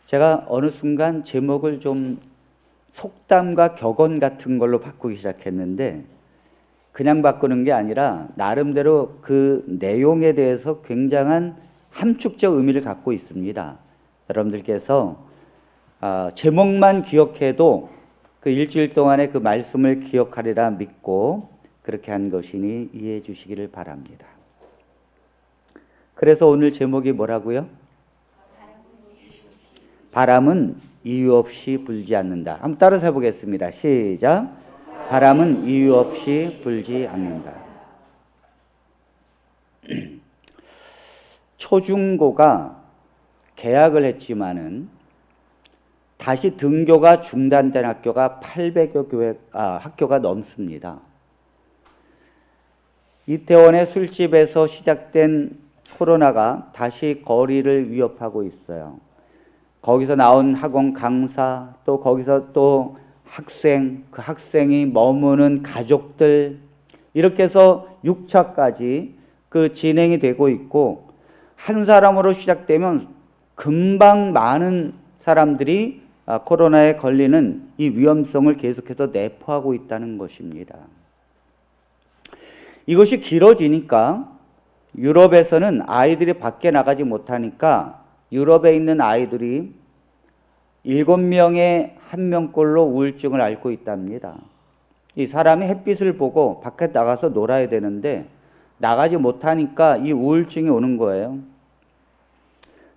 제가 어느 순간 제목을 좀 속담과 격언 같은 걸로 바꾸기 시작했는데, 그냥 바꾸는 게 아니라 나름대로 그 내용에 대해서 굉장한 함축적 의미를 갖고 있습니다. 여러분들께서 제목만 기억해도 그 일주일 동안의 그 말씀을 기억하리라 믿고 그렇게 한 것이니 이해해 주시기를 바랍니다. 그래서 오늘 제목이 뭐라고요? 바람은 이유 없이 불지 않는다. 한번 따라서 해보겠습니다. 시작. 바람은 이유 없이 불지 않는다. 초중고가 개학을 했지만은 다시 등교가 중단된 학교가 800여 학교가 넘습니다. 이태원의 술집에서 시작된 코로나가 다시 거리를 위협하고 있어요. 거기서 나온 학원 강사, 또 거기서 또 학생, 그 학생이 머무는 가족들, 이렇게 해서 6차까지 그 진행이 되고 있고, 한 사람으로 시작되면 금방 많은 사람들이 코로나에 걸리는 이 위험성을 계속해서 내포하고 있다는 것입니다. 이것이 길어지니까 유럽에서는 아이들이 밖에 나가지 못하니까 유럽에 있는 아이들이 7명에 1명꼴로 우울증을 앓고 있답니다. 이 사람이 햇빛을 보고 밖에 나가서 놀아야 되는데 나가지 못하니까 이 우울증이 오는 거예요.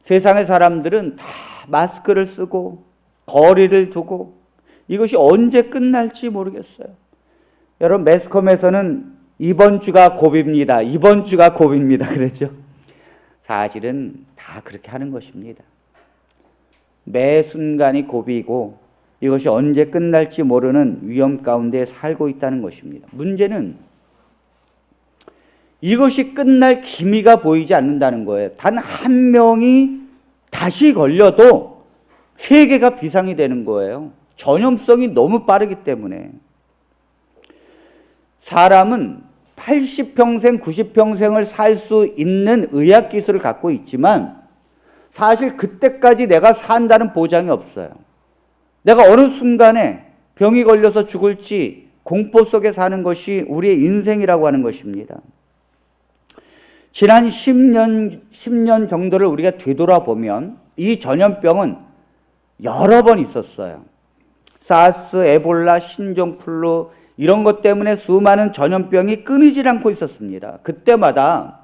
세상의 사람들은 다 마스크를 쓰고 거리를 두고 이것이 언제 끝날지 모르겠어요. 여러분, 매스컴에서는 이번 주가 고비입니다. 이번 주가 고비입니다. 그러죠? 사실은 다 그렇게 하는 것입니다. 매 순간이 고비이고 이것이 언제 끝날지 모르는 위험 가운데 살고 있다는 것입니다. 문제는 이것이 끝날 기미가 보이지 않는다는 거예요. 단 한 명이 다시 걸려도 세계가 비상이 되는 거예요. 전염성이 너무 빠르기 때문에. 사람은 80평생, 90평생을 살 수 있는 의학 기술을 갖고 있지만 사실 그때까지 내가 산다는 보장이 없어요. 내가 어느 순간에 병이 걸려서 죽을지 공포 속에 사는 것이 우리의 인생이라고 하는 것입니다. 지난 10년 정도를 우리가 되돌아보면 이 전염병은 여러 번 있었어요. 사스, 에볼라, 신종플루 이런 것 때문에 수많은 전염병이 끊이질 않고 있었습니다. 그때마다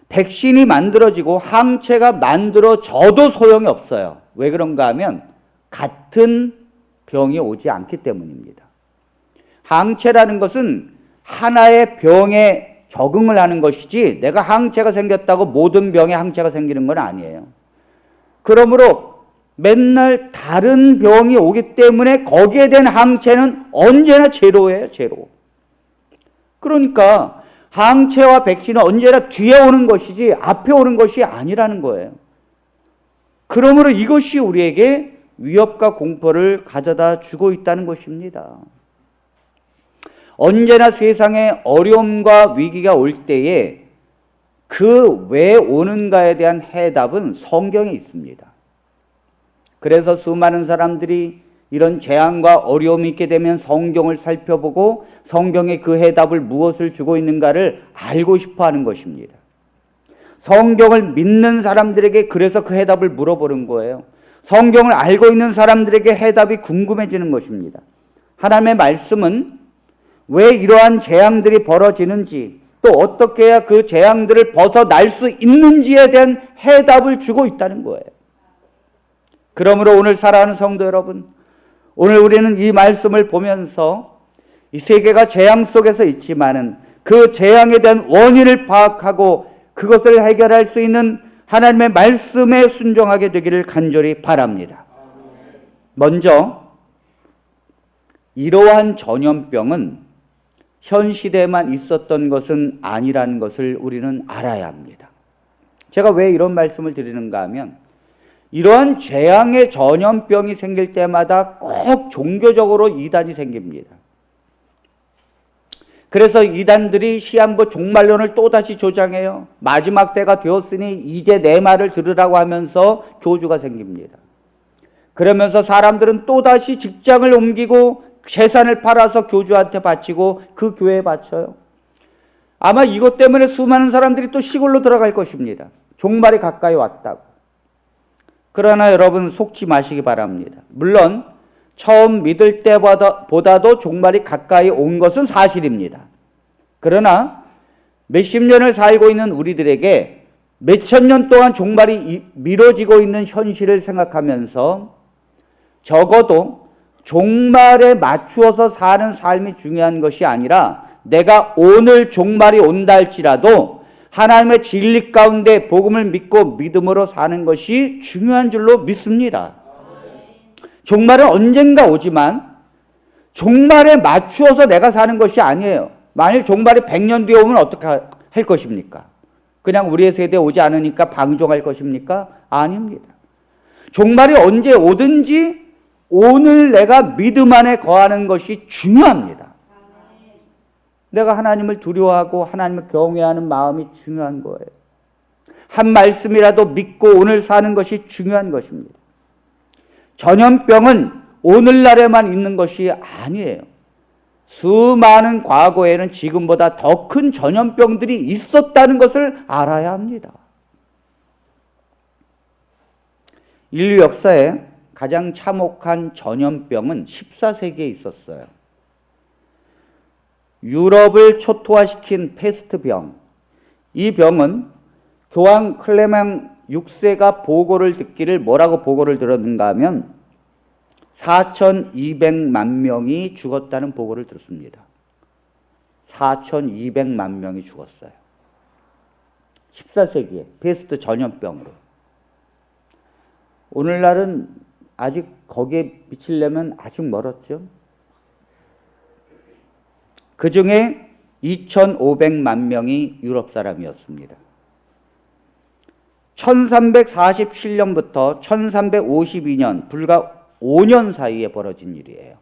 백신이 만들어지고 항체가 만들어져도 소용이 없어요. 왜 그런가 하면 같은 병이 오지 않기 때문입니다. 항체라는 것은 하나의 병에 적응을 하는 것이지 내가 항체가 생겼다고 모든 병에 항체가 생기는 건 아니에요. 그러므로 맨날 다른 병이 오기 때문에 거기에 대한 항체는 언제나 제로예요. 제로. 그러니까 항체와 백신은 언제나 뒤에 오는 것이지 앞에 오는 것이 아니라는 거예요. 그러므로 이것이 우리에게 위협과 공포를 가져다 주고 있다는 것입니다. 언제나 세상에 어려움과 위기가 올 때에 그 왜 오는가에 대한 해답은 성경에 있습니다. 그래서 수많은 사람들이 이런 재앙과 어려움이 있게 되면 성경을 살펴보고 성경에 그 해답을 무엇을 주고 있는가를 알고 싶어 하는 것입니다. 성경을 믿는 사람들에게 그래서 그 해답을 물어보는 거예요. 성경을 알고 있는 사람들에게 해답이 궁금해지는 것입니다. 하나님의 말씀은 왜 이러한 재앙들이 벌어지는지, 또 어떻게 해야 그 재앙들을 벗어날 수 있는지에 대한 해답을 주고 있다는 거예요. 그러므로 오늘 사랑하는 성도 여러분, 오늘 우리는 이 말씀을 보면서 이 세계가 재앙 속에서 있지만은 그 재앙에 대한 원인을 파악하고 그것을 해결할 수 있는 하나님의 말씀에 순종하게 되기를 간절히 바랍니다. 먼저 이러한 전염병은 현 시대에만 있었던 것은 아니라는 것을 우리는 알아야 합니다. 제가 왜 이런 말씀을 드리는가 하면 이러한 재앙의 전염병이 생길 때마다 꼭 종교적으로 이단이 생깁니다. 그래서 이단들이 시한부 종말론을 또다시 조장해요. 마지막 때가 되었으니 이제 내 말을 들으라고 하면서 교주가 생깁니다. 그러면서 사람들은 또다시 직장을 옮기고 재산을 팔아서 교주한테 바치고 그 교회에 바쳐요. 아마 이것 때문에 수많은 사람들이 또 시골로 들어갈 것입니다. 종말이 가까이 왔다고. 그러나 여러분 속지 마시기 바랍니다. 물론 처음 믿을 때보다도 종말이 가까이 온 것은 사실입니다. 그러나 몇십 년을 살고 있는 우리들에게 몇천 년 동안 종말이 미뤄지고 있는 현실을 생각하면서 적어도 종말에 맞추어서 사는 삶이 중요한 것이 아니라 내가 오늘 종말이 온다 할지라도 하나님의 진리 가운데 복음을 믿고 믿음으로 사는 것이 중요한 줄로 믿습니다. 종말은 언젠가 오지만 종말에 맞추어서 내가 사는 것이 아니에요. 만일 종말이 100년 뒤에 오면 어떻게 할 것입니까? 그냥 우리의 세대에 오지 않으니까 방종할 것입니까? 아닙니다. 종말이 언제 오든지 오늘 내가 믿음 안에 거하는 것이 중요합니다. 내가 하나님을 두려워하고 하나님을 경외하는 마음이 중요한 거예요. 한 말씀이라도 믿고 오늘 사는 것이 중요한 것입니다. 전염병은 오늘날에만 있는 것이 아니에요. 수많은 과거에는 지금보다 더 큰 전염병들이 있었다는 것을 알아야 합니다. 인류 역사에 가장 참혹한 전염병은 14세기에 있었어요. 유럽을 초토화시킨 페스트병. 이 병은 교황 클레멘 6세가 보고를 듣기를 뭐라고 보고를 들었는가 하면 4,200만 명이 죽었다는 보고를 들었습니다. 4,200만 명이 죽었어요. 14세기에 페스트 전염병으로. 오늘날은 아직 거기에 미치려면 아직 멀었죠. 그 중에 2,500만 명이 유럽 사람이었습니다. 1347년부터 1352년 불과 5년 사이에 벌어진 일이에요.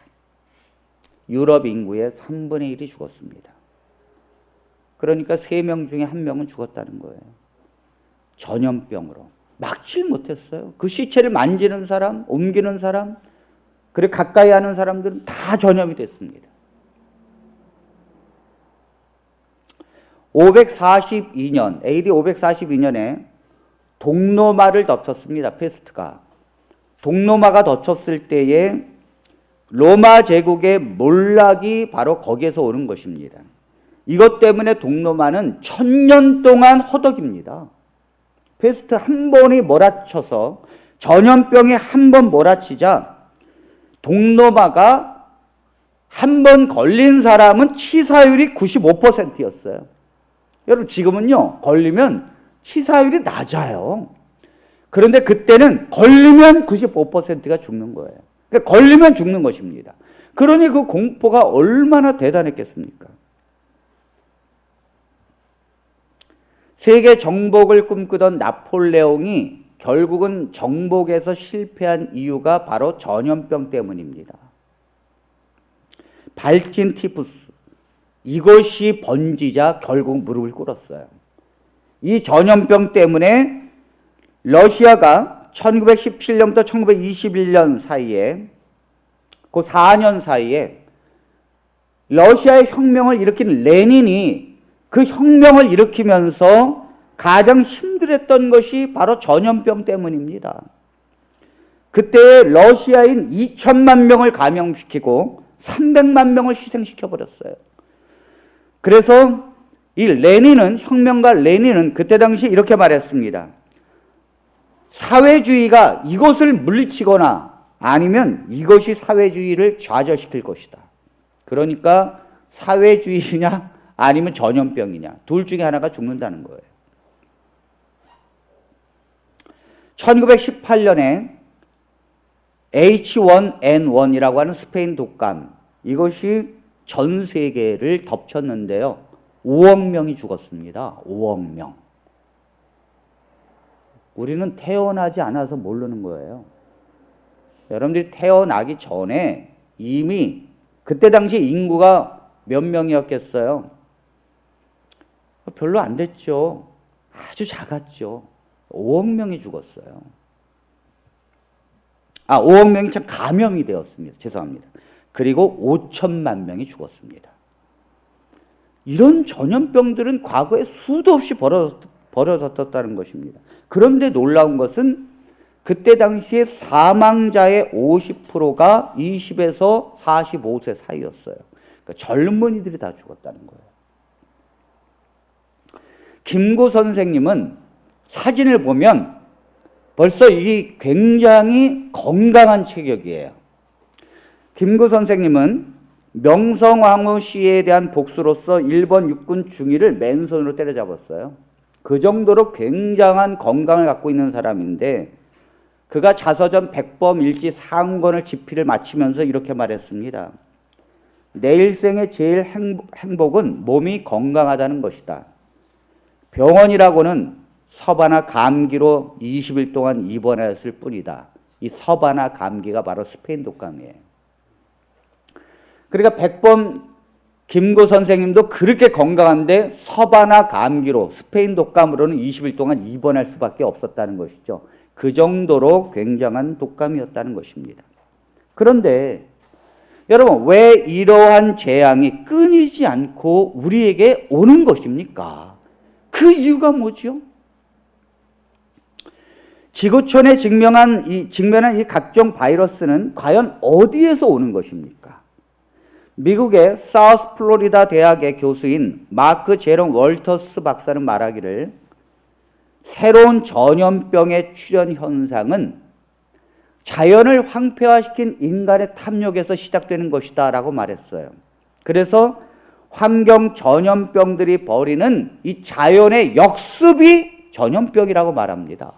유럽 인구의 3분의 1이 죽었습니다. 그러니까 3명 중에 1명은 죽었다는 거예요. 전염병으로. 막질 못했어요. 그 시체를 만지는 사람, 옮기는 사람, 그리고 가까이 하는 사람들은 다 전염이 됐습니다. 542년, AD 542년에 동로마를 덮쳤습니다. 페스트가. 동로마가 덮쳤을 때에 로마 제국의 몰락이 바로 거기에서 오는 것입니다. 이것 때문에 동로마는 1000년 동안 허덕입니다. 페스트 한 번이 몰아쳐서 전염병이 한 번 몰아치자 동로마가 한 번 걸린 사람은 치사율이 95%였어요. 여러분 지금은요 걸리면 치사율이 낮아요. 그런데 그때는 걸리면 95%가 죽는 거예요. 그러니까 걸리면 죽는 것입니다. 그러니 그 공포가 얼마나 대단했겠습니까? 세계 정복을 꿈꾸던 나폴레옹이 결국은 정복에서 실패한 이유가 바로 전염병 때문입니다. 발진 티푸스, 이것이 번지자 결국 무릎을 꿇었어요. 이 전염병 때문에 러시아가 1917년부터 1921년 사이에 그 4년 사이에 러시아의 혁명을 일으킨 레닌이 그 혁명을 일으키면서 가장 힘들었던 것이 바로 전염병 때문입니다. 그때 러시아인 2천만 명을 감염시키고 300만 명을 희생시켜버렸어요. 그래서 이 레닌은, 혁명가 레닌은 그때 당시 이렇게 말했습니다. 사회주의가 이것을 물리치거나 아니면 이것이 사회주의를 좌절시킬 것이다. 그러니까 사회주의냐 아니면 전염병이냐 둘 중에 하나가 죽는다는 거예요. 1918년에 H1N1이라고 하는 스페인 독감, 이것이 전 세계를 덮쳤는데요. 5억 명이 죽었습니다. 5억 명. 우리는 태어나지 않아서 모르는 거예요. 여러분들이 태어나기 전에 이미 그때 당시 인구가 몇 명이었겠어요? 별로 안 됐죠. 아주 작았죠. 5억 명이 죽었어요. 5억 명이 참 감염이 되었습니다. 죄송합니다. 그리고 5천만 명이 죽었습니다. 이런 전염병들은 과거에 수도 없이 벌어졌다는 것입니다. 그런데 놀라운 것은 그때 당시에 사망자의 50%가 20에서 45세 사이였어요. 그러니까 젊은이들이 다 죽었다는 거예요. 김구 선생님은 사진을 보면 벌써 이 굉장히 건강한 체격이에요. 김구 선생님은 명성황후 씨에 대한 복수로서 일본 육군 중위를 맨손으로 때려잡았어요. 그 정도로 굉장한 건강을 갖고 있는 사람인데 그가 자서전 백범일지 상권을 집필을 마치면서 이렇게 말했습니다. 내 일생의 제일 행복은 몸이 건강하다는 것이다. 병원이라고는 서바나 감기로 20일 동안 입원했을 뿐이다. 이 서바나 감기가 바로 스페인 독감이에요. 그러니까 백범 김구 선생님도 그렇게 건강한데 서바나 감기로 스페인 독감으로는 20일 동안 입원할 수밖에 없었다는 것이죠. 그 정도로 굉장한 독감이었다는 것입니다. 그런데 여러분 왜 이러한 재앙이 끊이지 않고 우리에게 오는 것입니까? 그 이유가 뭐지요? 지구촌에 직면한 이 각종 바이러스는 과연 어디에서 오는 것입니까? 미국의 사우스 플로리다 대학의 교수인 마크 제롬 월터스 박사는 말하기를 새로운 전염병의 출현 현상은 자연을 황폐화시킨 인간의 탐욕에서 시작되는 것이다 라고 말했어요. 그래서 환경 전염병들이 벌이는 이 자연의 역습이 전염병이라고 말합니다.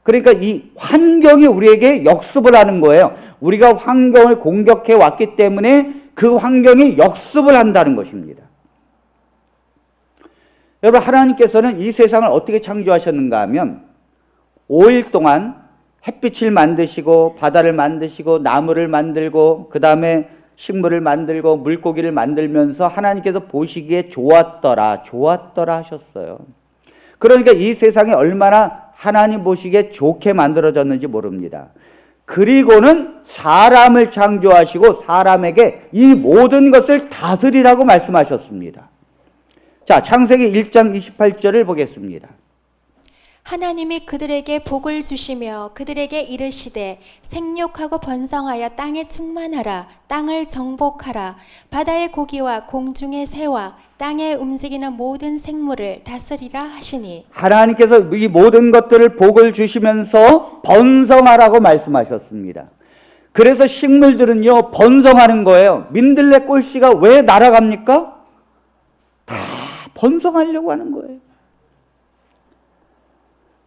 그러니까 이 환경이 우리에게 역습을 하는 거예요. 우리가 환경을 공격해 왔기 때문에 그 환경이 역습을 한다는 것입니다. 여러분 하나님께서는 이 세상을 어떻게 창조하셨는가 하면 5일 동안 햇빛을 만드시고 바다를 만드시고 나무를 만들고 그 다음에 식물을 만들고 물고기를 만들면서 하나님께서 보시기에 좋았더라 하셨어요. 그러니까 이 세상이 얼마나 하나님 보시기에 좋게 만들어졌는지 모릅니다. 그리고는 사람을 창조하시고 사람에게 이 모든 것을 다스리라고 말씀하셨습니다. 자, 창세기 1장 28절을 보겠습니다. 하나님이 그들에게 복을 주시며 그들에게 이르시되 생육하고 번성하여 땅에 충만하라. 땅을 정복하라. 바다의 고기와 공중의 새와 땅에 움직이는 모든 생물을 다스리라 하시니. 하나님께서 이 모든 것들을 복을 주시면서 번성하라고 말씀하셨습니다. 그래서 식물들은요 번성하는 거예요. 민들레 꼴씨가 왜 날아갑니까? 다 번성하려고 하는 거예요.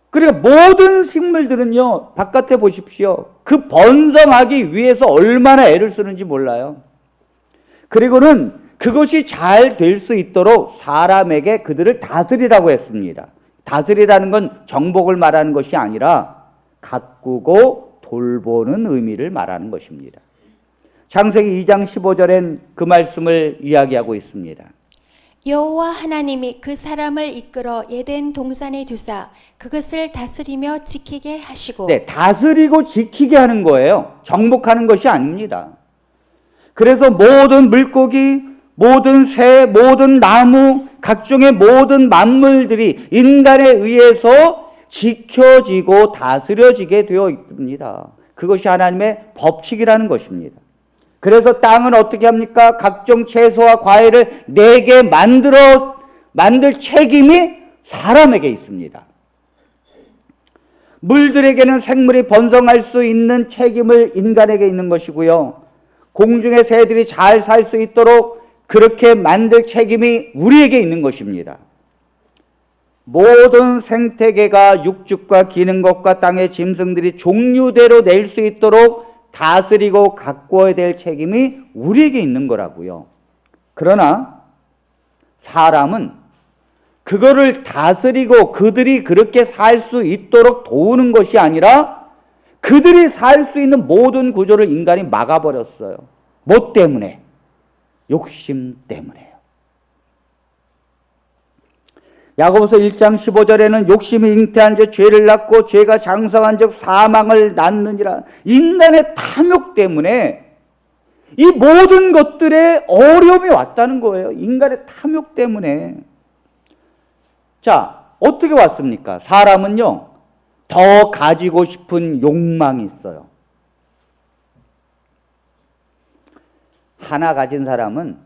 그러니까 모든 식물들은요 바깥에 보십시오. 그 번성하기 위해서 얼마나 애를 쓰는지 몰라요. 그리고는 그것이 잘 될 수 있도록 사람에게 그들을 다스리라고 했습니다. 다스리라는 건 정복을 말하는 것이 아니라 가꾸고 돌보는 의미를 말하는 것입니다. 창세기 2장 15절엔 그 말씀을 이야기하고 있습니다. 여호와 하나님이 그 사람을 이끌어 에덴 동산에 두사 그것을 다스리며 지키게 하시고. 네, 다스리고 지키게 하는 거예요. 정복하는 것이 아닙니다. 그래서 모든 물고기, 모든 새, 모든 나무, 각종의 모든 만물들이 인간에 의해서 지켜지고 다스려지게 되어 있습니다. 그것이 하나님의 법칙이라는 것입니다. 그래서 땅은 어떻게 합니까? 각종 채소와 과일을 내게 만들 책임이 사람에게 있습니다. 물들에게는 생물이 번성할 수 있는 책임을 인간에게 있는 것이고요. 공중의 새들이 잘 살 수 있도록 그렇게 만들 책임이 우리에게 있는 것입니다. 모든 생태계가 육축과 기는 것과 땅의 짐승들이 종류대로 낼 수 있도록 다스리고 가꿔야 될 책임이 우리에게 있는 거라고요. 그러나 사람은 그거를 다스리고 그들이 그렇게 살 수 있도록 도우는 것이 아니라 그들이 살 수 있는 모든 구조를 인간이 막아버렸어요. 뭐 때문에? 욕심 때문에요. 야고보서 1장 15절에는 욕심이 잉태한 즉 죄를 낳고 죄가 장성한 즉 사망을 낳느니라. 인간의 탐욕 때문에 이 모든 것들에 어려움이 왔다는 거예요. 인간의 탐욕 때문에. 자, 어떻게 왔습니까? 사람은요, 더 가지고 싶은 욕망이 있어요. 하나 가진 사람은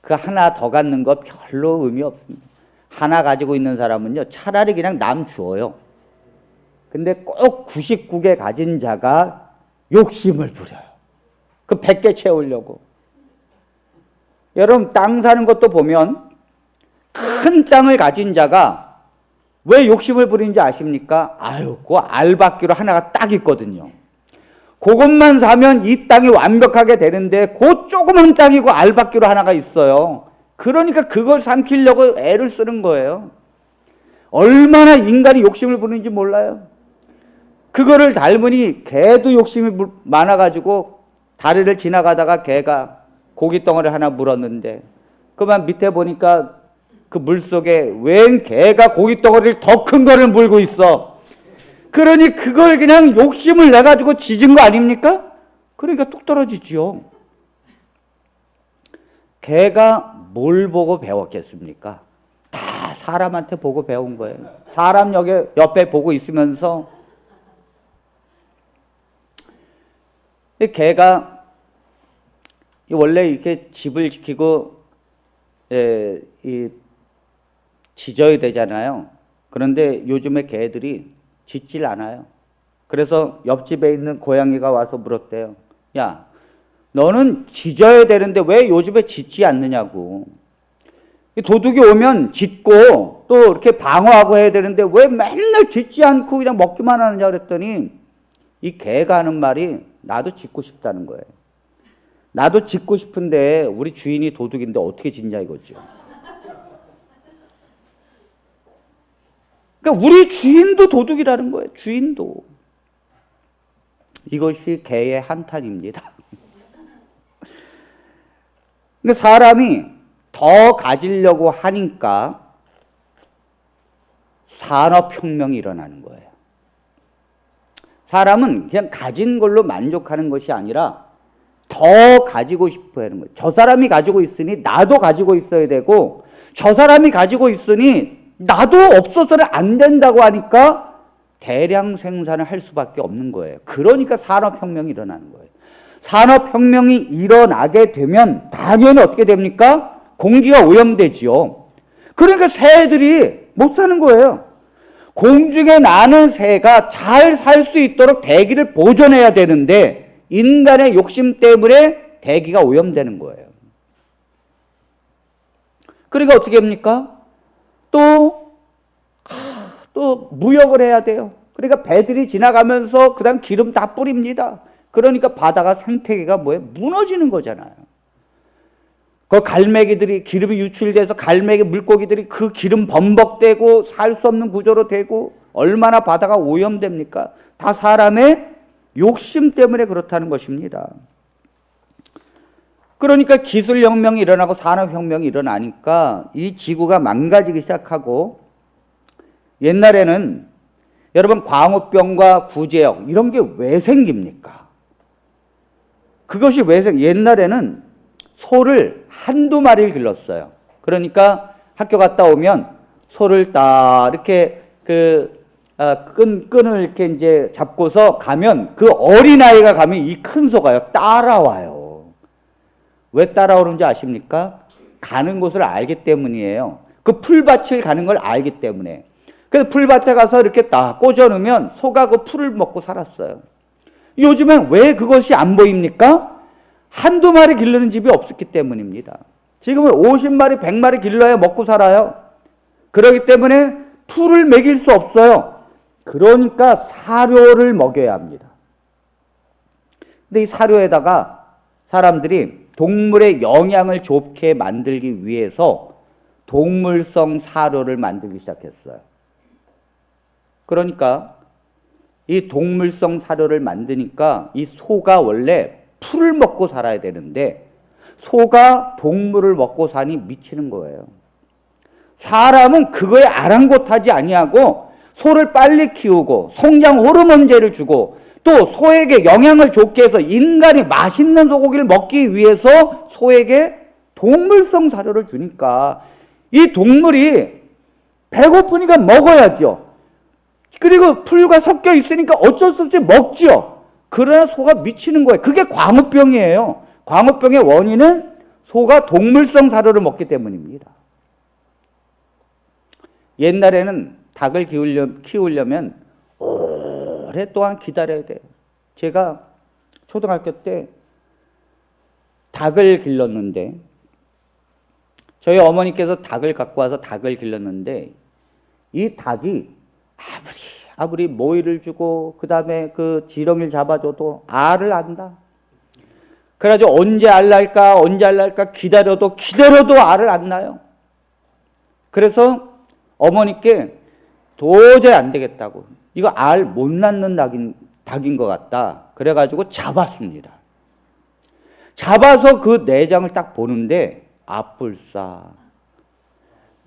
그 하나 더 갖는 거 별로 의미 없습니다. 하나 가지고 있는 사람은요, 차라리 그냥 남 주어요. 근데 꼭 99개 가진 자가 욕심을 부려요. 그 100개 채우려고. 여러분, 땅 사는 것도 보면 큰 땅을 가진 자가 왜 욕심을 부리는지 아십니까? 아유, 그 알박기로 하나가 딱 있거든요. 그것만 사면 이 땅이 완벽하게 되는데 그 조그만 땅이고 알박기로 하나가 있어요. 그러니까 그걸 삼키려고 애를 쓰는 거예요. 얼마나 인간이 욕심을 부리는지 몰라요. 그거를 닮으니 개도 욕심이 많아가지고 다리를 지나가다가 개가 고기 덩어리 하나 물었는데 그만 밑에 보니까 그 물속에 웬 개가 고기 덩어리를 더 큰 거를 물고 있어. 그러니 그걸 그냥 욕심을 내가지고 짖은 거 아닙니까? 그러니까 뚝 떨어지지요. 개가 뭘 보고 배웠겠습니까? 다 사람한테 보고 배운 거예요. 사람 옆에 보고 있으면서 개가 원래 이렇게 집을 지키고 짖어야 되잖아요. 그런데 요즘에 개들이 짖질 않아요. 그래서 옆집에 있는 고양이가 와서 물었대요. 야, 너는 짖어야 되는데 왜 요즘에 짖지 않느냐고. 도둑이 오면 짖고 또 이렇게 방어하고 해야 되는데 왜 맨날 짖지 않고 그냥 먹기만 하느냐 그랬더니 이 개가 하는 말이 나도 짖고 싶다는 거예요. 나도 짖고 싶은데 우리 주인이 도둑인데 어떻게 짖냐 이거죠. 그러니까 우리 주인도 도둑이라는 거예요. 주인도. 이것이 개의 한탄입니다. 그러니까 사람이 더 가지려고 하니까 산업혁명이 일어나는 거예요. 사람은 그냥 가진 걸로 만족하는 것이 아니라 더 가지고 싶어 하는 거예요. 저 사람이 가지고 있으니 나도 가지고 있어야 되고 저 사람이 가지고 있으니 나도 없어서는 안 된다고 하니까 대량 생산을 할 수밖에 없는 거예요. 그러니까 산업혁명이 일어나는 거예요. 산업혁명이 일어나게 되면 당연히 어떻게 됩니까? 공기가 오염되지요. 그러니까 새들이 못 사는 거예요. 공중에 나는 새가 잘 살 수 있도록 대기를 보존해야 되는데 인간의 욕심 때문에 대기가 오염되는 거예요. 그러니까 어떻게 합니까? 또 무역을 해야 돼요. 그러니까 배들이 지나가면서 그다음 기름 다 뿌립니다. 그러니까 바다가 생태계가 뭐예요? 무너지는 거잖아요. 그 갈매기들이 기름이 유출돼서 갈매기 물고기들이 그 기름 범벅되고 살 수 없는 구조로 되고 얼마나 바다가 오염됩니까? 다 사람의 욕심 때문에 그렇다는 것입니다. 그러니까 기술혁명이 일어나고 산업혁명이 일어나니까 이 지구가 망가지기 시작하고 옛날에는 여러분 광우병과 구제역 이런 게 왜 생깁니까? 그것이 왜 옛날에는 소를 한두 마리를 길렀어요. 그러니까 학교 갔다 오면 소를 딱 이렇게 끈을 이렇게 이제 잡고서 가면 그 어린아이가 가면 이 큰 소가요 따라와요. 왜 따라오는지 아십니까? 가는 곳을 알기 때문이에요. 그 풀밭을 가는 걸 알기 때문에. 그래서 풀밭에 가서 이렇게 딱 꽂아 놓으면 소가 그 풀을 먹고 살았어요. 요즘엔 왜 그것이 안 보입니까? 한두 마리 기르는 집이 없었기 때문입니다. 지금은 50마리, 100마리 길러야 먹고 살아요. 그렇기 때문에 풀을 먹일 수 없어요. 그러니까 사료를 먹여야 합니다. 근데 이 사료에다가 사람들이 동물의 영양을 좋게 만들기 위해서 동물성 사료를 만들기 시작했어요. 그러니까 이 동물성 사료를 만드니까 이 소가 원래 풀을 먹고 살아야 되는데 소가 동물을 먹고 사니 미치는 거예요. 사람은 그거에 아랑곳하지 아니하고 소를 빨리 키우고 성장 호르몬제를 주고 또 소에게 영양을 좋게 해서 인간이 맛있는 소고기를 먹기 위해서 소에게 동물성 사료를 주니까 이 동물이 배고프니까 먹어야죠. 그리고 풀과 섞여 있으니까 어쩔 수 없이 먹죠. 그러나 소가 미치는 거예요. 그게 광우병이에요. 광우병의 원인은 소가 동물성 사료를 먹기 때문입니다. 옛날에는 닭을 키우려면 오랫동안 기다려야 돼요. 제가 초등학교 때 닭을 길렀는데 저희 어머니께서 닭을 갖고 와서 닭을 길렀는데 이 닭이 아무리 모이를 주고 그 다음에 그 지렁이를 잡아줘도 알을 안 낳아. 그래가지고 언제 알 날까 기다려도 알을 안 낳아요. 그래서 어머니께 도저히 안 되겠다고, 이거 알 못 낳는 닭인 것 같다. 그래가지고 잡았습니다. 잡아서 그 내장을 딱 보는데 아뿔싸,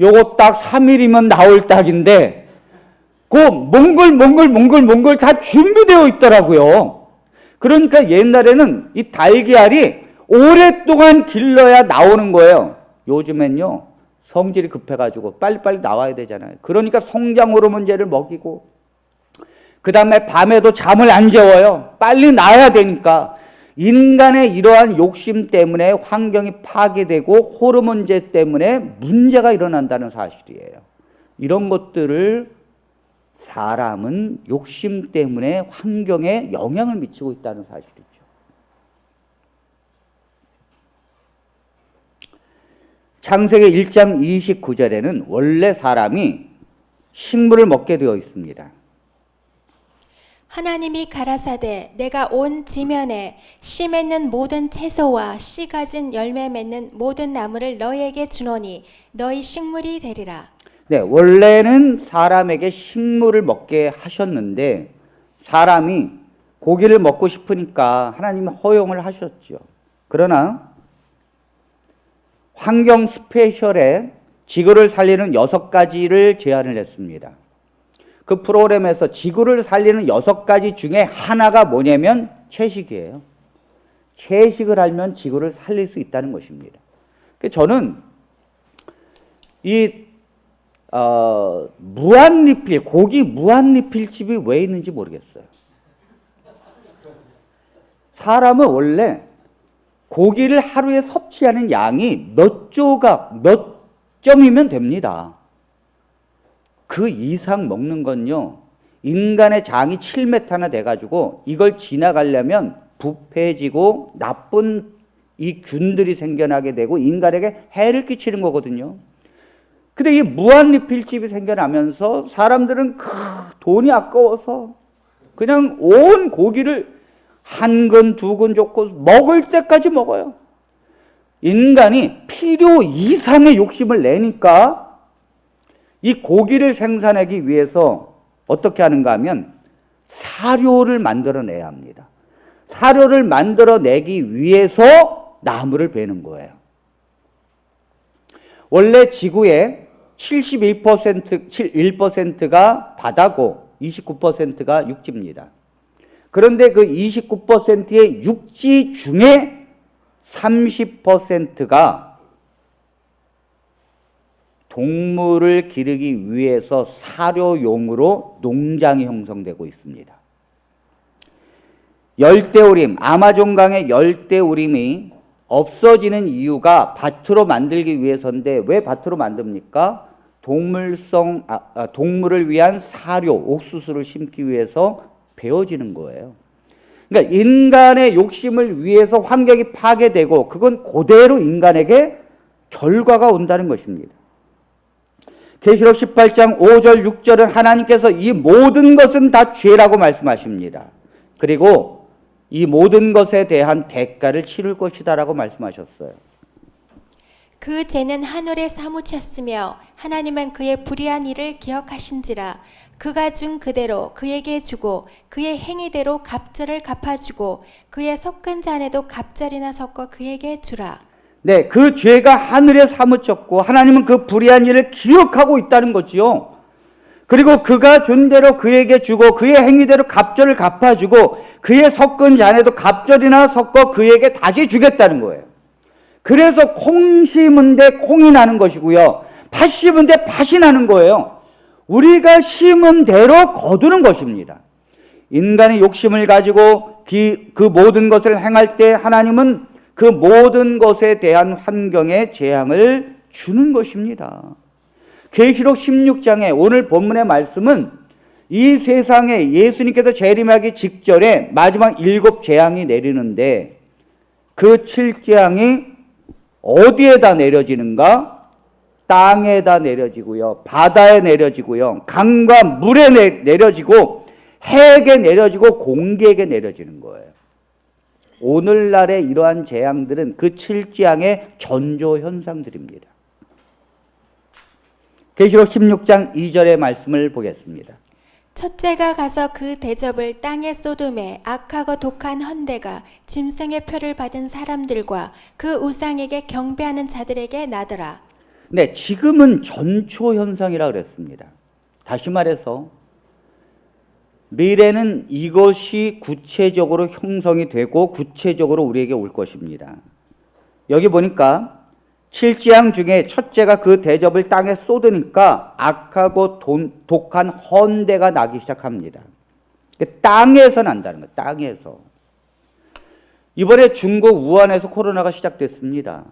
요거 딱 3일이면 나올 닭인데 그 몽글 다 준비되어 있더라고요. 그러니까 옛날에는 이 달걀이 오랫동안 길러야 나오는 거예요. 요즘엔요 성질이 급해가지고 빨리빨리 나와야 되잖아요. 그러니까 성장 호르몬제를 먹이고 그 다음에 밤에도 잠을 안 재워요. 빨리 나야 되니까. 인간의 이러한 욕심 때문에 환경이 파괴되고 호르몬제 때문에 문제가 일어난다는 사실이에요. 이런 것들을 사람은 욕심 때문에 환경에 영향을 미치고 있다는 사실이죠. 창세기 1장 29절에는 원래 사람이 식물을 먹게 되어 있습니다. 하나님이 가라사대 내가 온 지면에 씨 맺는 모든 채소와 씨 가진 열매 맺는 모든 나무를 너희에게 주노니 너희 식물이 되리라. 네, 원래는 사람에게 식물을 먹게 하셨는데 사람이 고기를 먹고 싶으니까 하나님이 허용을 하셨죠. 그러나 환경 스페셜에 지구를 살리는 6가지를 제안을 했습니다. 그 프로그램에서 지구를 살리는 6가지 중에 하나가 뭐냐면 채식이에요. 채식을 하면 지구를 살릴 수 있다는 것입니다. 저는 이 무한리필, 고기 무한리필집이 왜 있는지 모르겠어요. 사람은 원래 고기를 하루에 섭취하는 양이 몇 조각, 몇 점이면 됩니다. 그 이상 먹는 건요, 인간의 장이 7m나 돼가지고 이걸 지나가려면 부패해지고 나쁜 이 균들이 생겨나게 되고 인간에게 해를 끼치는 거거든요. 근데 이 무한리필집이 생겨나면서 사람들은 돈이 아까워서 그냥 온 고기를 1근, 2근 좋고 먹을 때까지 먹어요. 인간이 필요 이상의 욕심을 내니까 이 고기를 생산하기 위해서 어떻게 하는가 하면 사료를 만들어내야 합니다. 사료를 만들어내기 위해서 나무를 베는 거예요. 원래 지구의 71%가 바다고 29%가 육지입니다. 그런데 그 29%의 육지 중에 30%가 동물을 기르기 위해서 사료용으로 농장이 형성되고 있습니다. 열대우림, 아마존강의 열대우림이 없어지는 이유가 밭으로 만들기 위해서인데 왜 밭으로 만듭니까? 동물을 위한 사료, 옥수수를 심기 위해서 베어지는 거예요. 그러니까 인간의 욕심을 위해서 환경이 파괴되고 그건 그대로 인간에게 결과가 온다는 것입니다. 계시록 18장 5절 6절은 하나님께서 이 모든 것은 다 죄라고 말씀하십니다. 그리고 이 모든 것에 대한 대가를 치를 것이다 라고 말씀하셨어요. 그 죄는 하늘에 사무쳤으며 하나님은 그의 불의한 일을 기억하신지라. 그가 준 그대로 그에게 주고 그의 행위대로 갑절을 갚아주고 그의 섞은 잔에도 갑절이나 섞어 그에게 주라. 네, 그 죄가 하늘에 사무쳤고 하나님은 그 불의한 일을 기억하고 있다는 거지요. 그리고 그가 준 대로 그에게 주고 그의 행위대로 갑절을 갚아주고 그의 섞은 잔에도 갑절이나 섞어 그에게 다시 주겠다는 거예요. 그래서 콩 심은 데 콩이 나는 것이고요. 팥 심은 데 팥이 나는 거예요. 우리가 심은 대로 거두는 것입니다. 인간의 욕심을 가지고 그 모든 것을 행할 때 하나님은 그 모든 것에 대한 환경에 재앙을 주는 것입니다. 계시록 16장에 오늘 본문의 말씀은 이 세상에 예수님께서 재림하기 직전에 마지막 7 재앙이 내리는데 그 7재앙이 어디에다 내려지는가? 땅에다 내려지고요. 바다에 내려지고요. 강과 물에 내려지고 해에게 내려지고 공기에게 내려지는 거예요. 오늘날의 이러한 재앙들은 그 7재앙의 전조 현상들입니다. 계시록 16장 2절의 말씀을 보겠습니다. 첫째가 가서 그 대접을 땅에 쏟음에 악하고 독한 헌대가 짐승의 표를 받은 사람들과 그 우상에게 경배하는 자들에게 나더라. 네, 지금은 전초 현상이라 그랬습니다. 다시 말해서 미래는 이것이 구체적으로 형성이 되고 구체적으로 우리에게 올 것입니다. 여기 보니까 7재앙 중에 첫째가 그 대접을 땅에 쏟으니까 악하고 독한 헌대가 나기 시작합니다. 땅에서 난다는 거예요. 땅에서. 이번에 중국 우한에서 코로나가 시작됐습니다.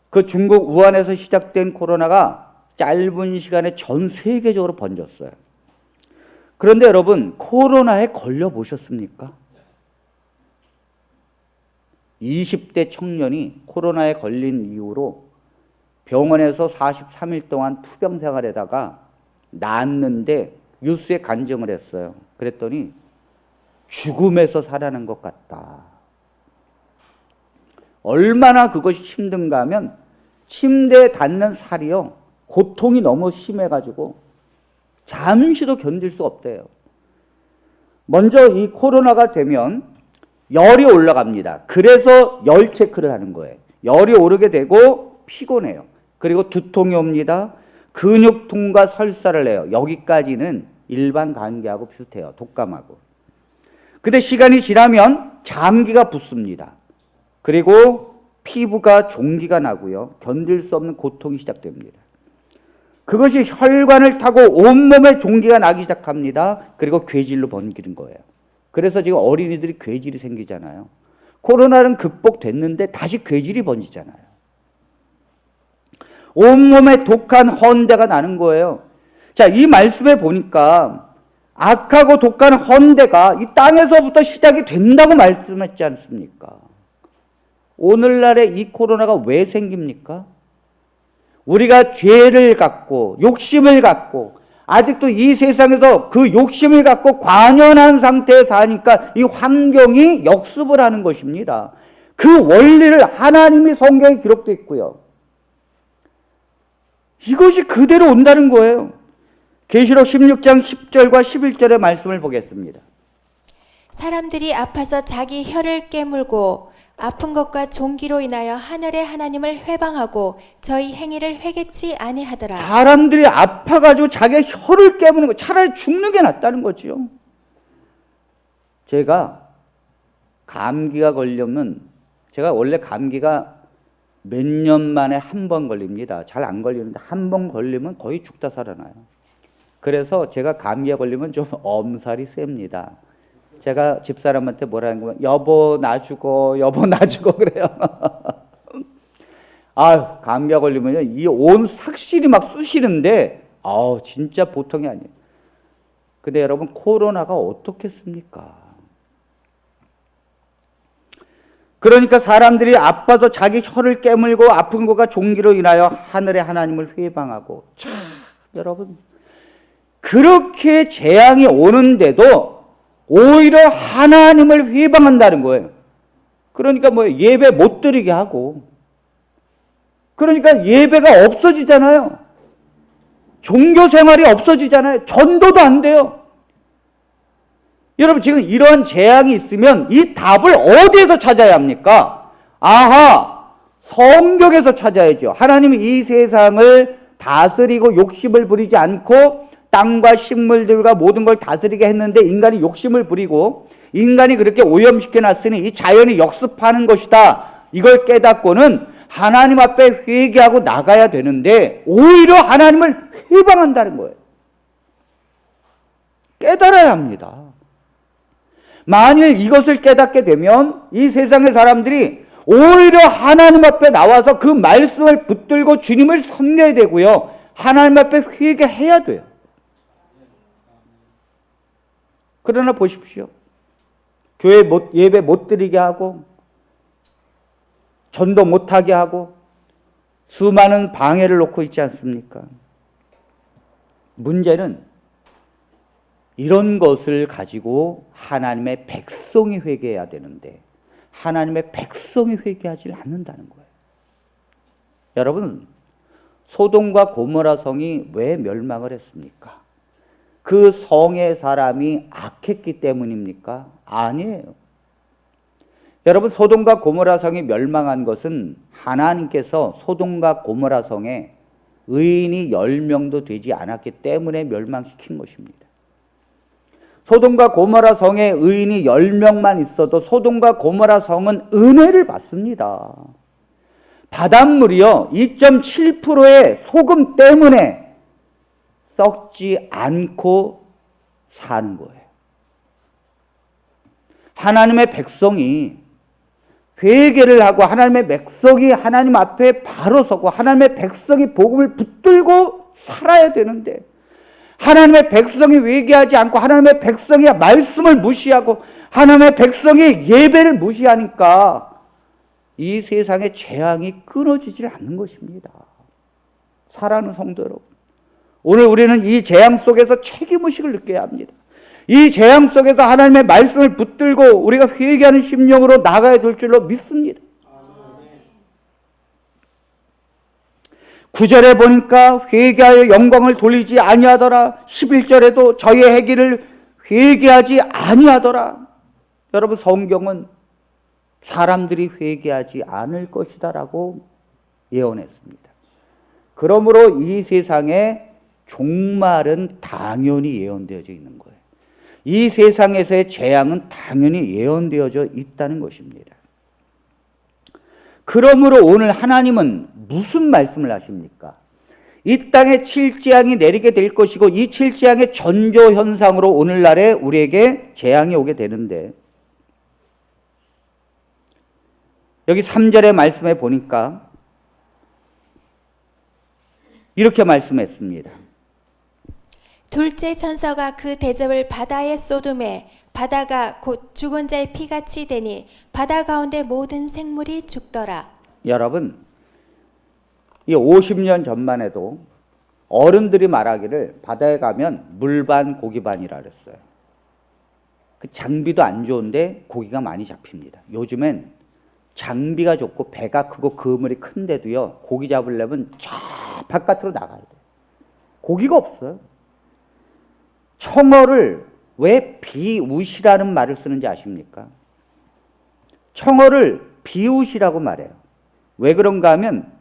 그 중국 우한에서 시작된 코로나가 짧은 시간에 전 세계적으로 번졌어요. 그런데 여러분, 코로나에 걸려 보셨습니까? 20대 청년이 코로나에 걸린 이후로 병원에서 43일 동안 투병 생활에다가 낫는데 뉴스에 간증을 했어요. 그랬더니 죽음에서 살아난 것 같다. 얼마나 그것이 힘든가 하면 침대에 닿는 살이요, 고통이 너무 심해가지고 잠시도 견딜 수 없대요. 먼저 이 코로나가 되면 열이 올라갑니다. 그래서 열 체크를 하는 거예요. 열이 오르게 되고 피곤해요. 그리고 두통이 옵니다. 근육통과 설사를 해요. 여기까지는 일반 감기하고 비슷해요. 독감하고. 근데 시간이 지나면 장기가 붙습니다. 그리고 피부가 종기가 나고요. 견딜 수 없는 고통이 시작됩니다. 그것이 혈관을 타고 온몸에 종기가 나기 시작합니다. 그리고 괴질로 번지는 거예요. 그래서 지금 어린이들이 괴질이 생기잖아요. 코로나는 극복됐는데 다시 괴질이 번지잖아요. 온몸에 독한 헌대가 나는 거예요. 자, 이 말씀에 보니까 악하고 독한 헌대가 이 땅에서부터 시작이 된다고 말씀했지 않습니까? 오늘날에 이 코로나가 왜 생깁니까? 우리가 죄를 갖고 욕심을 갖고 아직도 이 세상에서 그 욕심을 갖고 관연한 상태에 사니까 이 환경이 역습을 하는 것입니다. 그 원리를 하나님이 성경에 기록되어 있고요. 이것이 그대로 온다는 거예요. 계시록 16장 10절과 11절의 말씀을 보겠습니다. 사람들이 아파서 자기 혀를 깨물고 아픈 것과 종기로 인하여 하늘의 하나님을 회방하고 저희 행위를 회개치 아니하더라. 사람들이 아파가지고 자기 혀를 깨무는 거, 차라리 죽는 게 낫다는 거지요. 제가 감기가 걸리면, 제가 원래 감기가 몇 년 만에 한 번 걸립니다. 잘 안 걸리는데 한 번 걸리면 거의 죽다 살아나요. 그래서 제가 감기가 걸리면 좀 엄살이 셉니다. 제가 집사람한테 뭐라는 거면 여보 나 죽어, 여보 나 죽어 그래요. 아유, 감기가 걸리면요 이 온 삭실이 막 쑤시는데 아우 진짜 보통이 아니에요. 근데 여러분 코로나가 어떻겠습니까? 그러니까 사람들이 아파서 자기 혀를 깨물고 아픈 것과 종기로 인하여 하늘의 하나님을 회방하고, 참 여러분 그렇게 재앙이 오는데도 오히려 하나님을 회방한다는 거예요. 그러니까 뭐 예배 못 드리게 하고, 그러니까 예배가 없어지잖아요. 종교 생활이 없어지잖아요. 전도도 안 돼요. 여러분 지금 이런 재앙이 있으면 이 답을 어디에서 찾아야 합니까? 아하, 성경에서 찾아야죠. 하나님이 이 세상을 다스리고 욕심을 부리지 않고 땅과 식물들과 모든 걸 다스리게 했는데 인간이 욕심을 부리고 인간이 그렇게 오염시켜 놨으니 이 자연이 역습하는 것이다. 이걸 깨닫고는 하나님 앞에 회개하고 나가야 되는데 오히려 하나님을 회방한다는 거예요. 깨달아야 합니다. 만일 이것을 깨닫게 되면 이 세상의 사람들이 오히려 하나님 앞에 나와서 그 말씀을 붙들고 주님을 섬겨야 되고요. 하나님 앞에 회개해야 돼요. 그러나 보십시오. 교회 예배 못 드리게 하고 전도 못하게 하고 수많은 방해를 놓고 있지 않습니까? 문제는 이런 것을 가지고 하나님의 백성이 회개해야 되는데 하나님의 백성이 회개하지 않는다는 거예요. 여러분, 소돔과 고모라 성이 왜 멸망을 했습니까? 그 성의 사람이 악했기 때문입니까? 아니에요. 여러분, 소돔과 고모라 성이 멸망한 것은 하나님께서 소돔과 고모라 성에 의인이 10명도 되지 않았기 때문에 멸망시킨 것입니다. 소돔과 고모라 성에 의인이 10명만 있어도 소돔과 고모라 성은 은혜를 받습니다. 바닷물이요 2.7%의 소금 때문에 썩지 않고 사는 거예요. 하나님의 백성이 회개를 하고 하나님의 백성이 하나님 앞에 바로 서고 하나님의 백성이 복음을 붙들고 살아야 되는데 하나님의 백성이 회개하지 않고 하나님의 백성이 말씀을 무시하고 하나님의 백성이 예배를 무시하니까 이 세상의 재앙이 끊어지질 않는 것입니다. 사랑하는 성도 여러분, 오늘 우리는 이 재앙 속에서 책임의식을 느껴야 합니다. 이 재앙 속에서 하나님의 말씀을 붙들고 우리가 회개하는 심령으로 나가야 될 줄로 믿습니다. 9절에 보니까 회개하여 영광을 돌리지 아니하더라. 11절에도 저의 행위를 회개하지 아니하더라. 여러분, 성경은 사람들이 회개하지 않을 것이다라고 예언했습니다. 그러므로 이 세상에 종말은 당연히 예언되어져 있는 거예요. 이 세상에서의 재앙은 당연히 예언되어져 있다는 것입니다. 그러므로 오늘 하나님은 무슨 말씀을 하십니까? 이 땅에 칠재앙이 내리게 될 것이고 이 칠재앙의 전조 현상으로 오늘날에 우리에게 재앙이 오게 되는데 여기 3절의 말씀에 보니까 이렇게 말씀했습니다. 둘째 천사가 그 대접을 바다에 쏟음에 바다가 곧 죽은 자의 피같이 되니 바다 가운데 모든 생물이 죽더라. 여러분, 이 50년 전만 해도 어른들이 말하기를 바다에 가면 물반 고기반이라 그랬어요. 그 장비도 안 좋은데 고기가 많이 잡힙니다. 요즘엔 장비가 좋고 배가 크고 그물이 큰데도요 고기 잡으려면 저 바깥으로 나가야 돼요. 고기가 없어요. 청어를 왜 비우시라는 말을 쓰는지 아십니까? 청어를 비우시라고 말해요. 왜 그런가 하면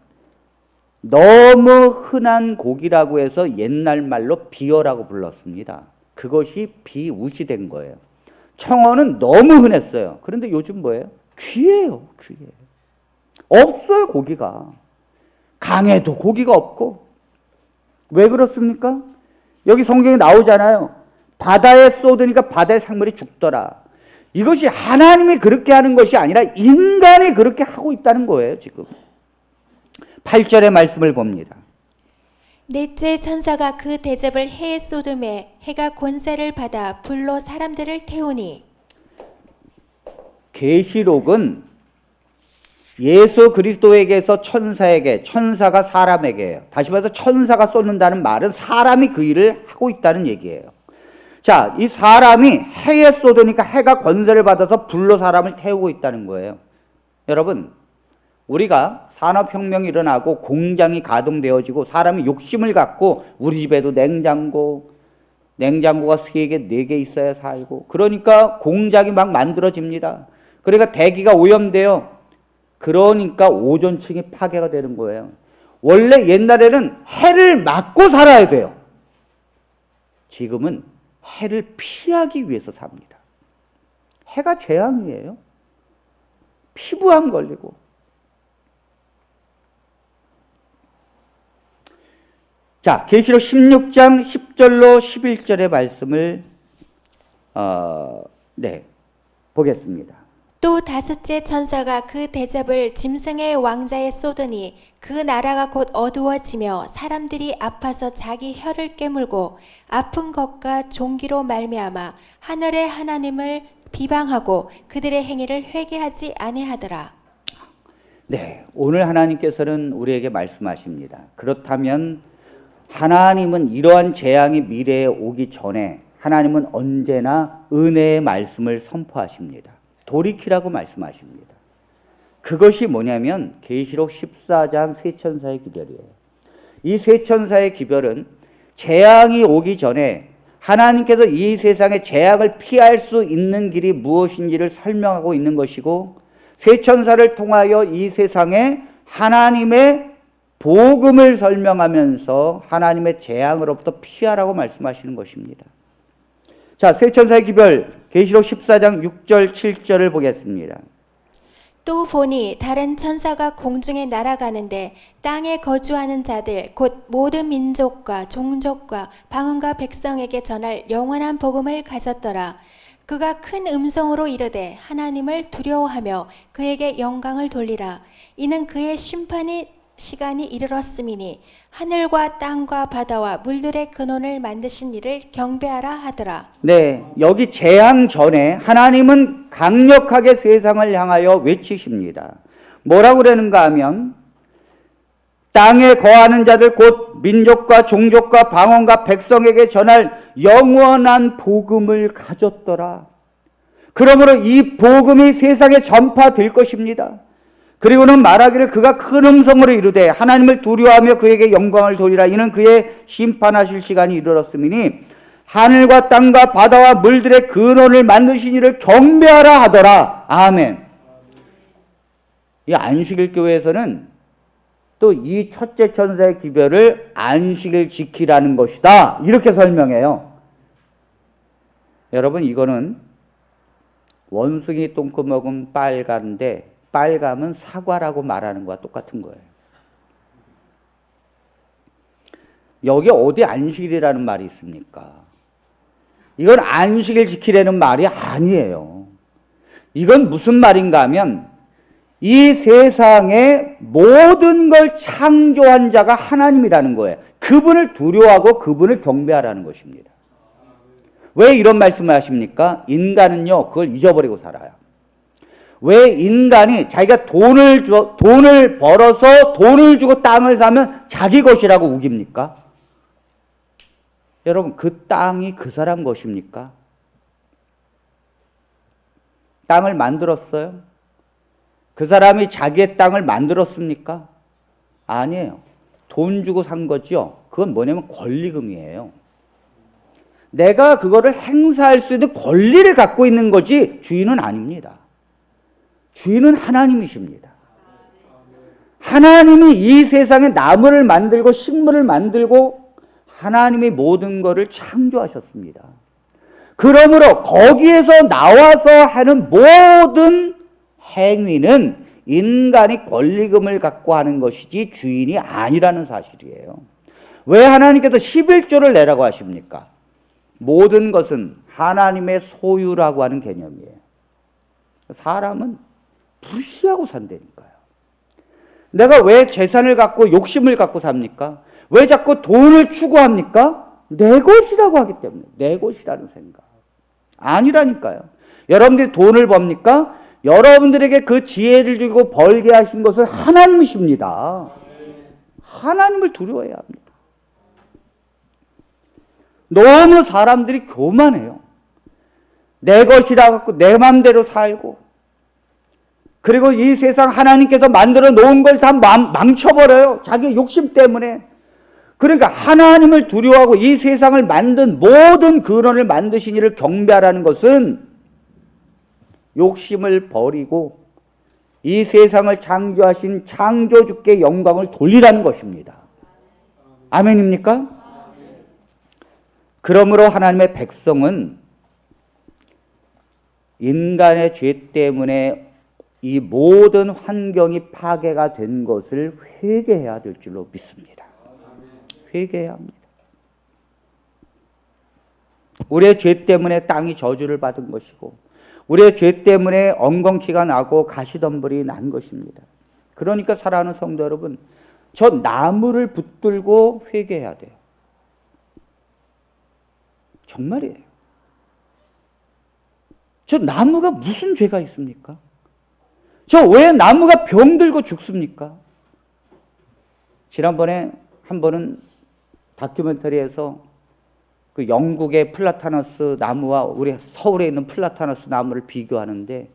너무 흔한 고기라고 해서 옛날 말로 비어라고 불렀습니다. 그것이 비우시된 거예요. 청어는 너무 흔했어요. 그런데 요즘 뭐예요? 귀해요. 귀해. 없어요. 고기가. 강에도 고기가 없고. 왜 그렇습니까? 여기 성경에 나오잖아요. 바다에 쏟으니까 바다의 생물이 죽더라. 이것이 하나님이 그렇게 하는 것이 아니라 인간이 그렇게 하고 있다는 거예요. 지금 8절의 말씀을 봅니다. 넷째 천사가 그 대접을 해에 쏟음에 해가 권세를 받아 불로 사람들을 태우니. 계시록은 예수 그리스도에게서 천사에게, 천사가 사람에게예요. 다시 말해서 천사가 쏟는다는 말은 사람이 그 일을 하고 있다는 얘기예요. 자, 이 사람이 해에 쏟으니까 해가 권세를 받아서 불로 사람을 태우고 있다는 거예요. 여러분, 우리가 산업혁명이 일어나고 공장이 가동되어지고 사람이 욕심을 갖고 우리 집에도 냉장고가 3개, 4개 있어야 살고 그러니까 공장이 막 만들어집니다. 그러니까 대기가 오염돼요. 그러니까 오존층이 파괴가 되는 거예요. 원래 옛날에는 해를 맞고 살아야 돼요. 지금은 해를 피하기 위해서 삽니다. 해가 재앙이에요. 피부암 걸리고. 자, 계시록 16장 10절로 11절의 말씀을 보겠습니다. 또 다섯째 천사가 그 대접을 짐승의 왕자에 쏟으니 그 나라가 곧 어두워지며 사람들이 아파서 자기 혀를 깨물고 아픈 것과 종기로 말미암아 하늘의 하나님을 비방하고 그들의 행위를 회개하지 아니하더라. 네, 오늘 하나님께서는 우리에게 말씀하십니다. 그렇다면 하나님은 이러한 재앙이 미래에 오기 전에 하나님은 언제나 은혜의 말씀을 선포하십니다. 돌이키라고 말씀하십니다. 그것이 뭐냐면 계시록 14장 세 천사의 기별이에요. 이 세 천사의 기별은 재앙이 오기 전에 하나님께서 이 세상의 재앙을 피할 수 있는 길이 무엇인지를 설명하고 있는 것이고, 세 천사를 통하여 이 세상에 하나님의 복음을 설명하면서 하나님의 재앙으로부터 피하라고 말씀하시는 것입니다. 자, 세 천사의 기별 계시록 14장 6절 7절을 보겠습니다. 또 보니 다른 천사가 공중에 날아가는데 땅에 거주하는 자들 곧 모든 민족과 종족과 방언과 백성에게 전할 영원한 복음을 가졌더라. 그가 큰 음성으로 이르되 하나님을 두려워하며 그에게 영광을 돌리라. 이는 그의 심판이 시간이 이르렀음이니 하늘과 땅과 바다와 물들의 근원을 만드신 이를 경배하라 하더라. 네, 여기 재앙 전에 하나님은 강력하게 세상을 향하여 외치십니다. 뭐라고 그러는가 하면 땅에 거하는 자들 곧 민족과 종족과 방언과 백성에게 전할 영원한 복음을 가졌더라. 그러므로 이 복음이 세상에 전파될 것입니다. 그리고는 말하기를 그가 큰 음성으로 이르되 하나님을 두려워하며 그에게 영광을 돌리라. 이는 그의 심판하실 시간이 이르렀음이니 하늘과 땅과 바다와 물들의 근원을 만드신 이를 경배하라 하더라. 아멘. 이 안식일 교회에서는 또 이 첫째 천사의 기별을 안식일 지키라는 것이다, 이렇게 설명해요. 여러분, 이거는 원숭이 똥꼬 먹은 빨간데 빨감은 사과라고 말하는 거와 똑같은 거예요. 여기 어디 안식일이라는 말이 있습니까? 이건 안식일 지키라는 말이 아니에요. 이건 무슨 말인가 하면 이 세상의 모든 걸 창조한 자가 하나님이라는 거예요. 그분을 두려워하고 그분을 경배하라는 것입니다. 왜 이런 말씀을 하십니까? 인간은요, 그걸 잊어버리고 살아요. 왜 인간이 자기가 돈을 벌어서 돈을 주고 땅을 사면 자기 것이라고 우깁니까? 여러분, 그 땅이 그 사람 것입니까? 땅을 만들었어요? 그 사람이 자기의 땅을 만들었습니까? 아니에요. 돈 주고 산 거죠. 그건 뭐냐면 권리금이에요. 내가 그거를 행사할 수 있는 권리를 갖고 있는 거지 주인은 아닙니다. 주인은 하나님이십니다. 하나님이 이 세상에 나무를 만들고 식물을 만들고 하나님이 모든 것을 창조하셨습니다. 그러므로 거기에서 나와서 하는 모든 행위는 인간이 권리금을 갖고 하는 것이지 주인이 아니라는 사실이에요. 왜 하나님께서 11조를 내라고 하십니까? 모든 것은 하나님의 소유라고 하는 개념이에요. 사람은 무시하고 산다니까요. 내가 왜 재산을 갖고 욕심을 갖고 삽니까? 왜 자꾸 돈을 추구합니까? 내 것이라고 하기 때문에. 내 것이라는 생각. 아니라니까요. 여러분들이 돈을 법니까? 여러분들에게 그 지혜를 주고 벌게 하신 것은 하나님이십니다. 하나님을 두려워해야 합니다. 너무 사람들이 교만해요. 내 것이라 갖고 내 마음대로 살고, 그리고 이 세상 하나님께서 만들어 놓은 걸 다 망쳐버려요. 자기 욕심 때문에. 그러니까 하나님을 두려워하고 이 세상을 만든 모든 근원을 만드신 이를 경배하라는 것은 욕심을 버리고 이 세상을 창조하신 창조주께 영광을 돌리라는 것입니다. 아멘입니까? 그러므로 하나님의 백성은 인간의 죄 때문에 이 모든 환경이 파괴가 된 것을 회개해야 될 줄로 믿습니다. 회개해야 합니다. 우리의 죄 때문에 땅이 저주를 받은 것이고 우리의 죄 때문에 엉겅퀴가 나고 가시덤불이 난 것입니다. 그러니까 사랑하는 성도 여러분, 저 나무를 붙들고 회개해야 돼요. 정말이에요. 저 나무가 무슨 죄가 있습니까? 저 왜 나무가 병들고 죽습니까? 지난번에 한 번은 다큐멘터리에서 그 영국의 플라타너스 나무와 우리 서울에 있는 플라타너스 나무를 비교하는데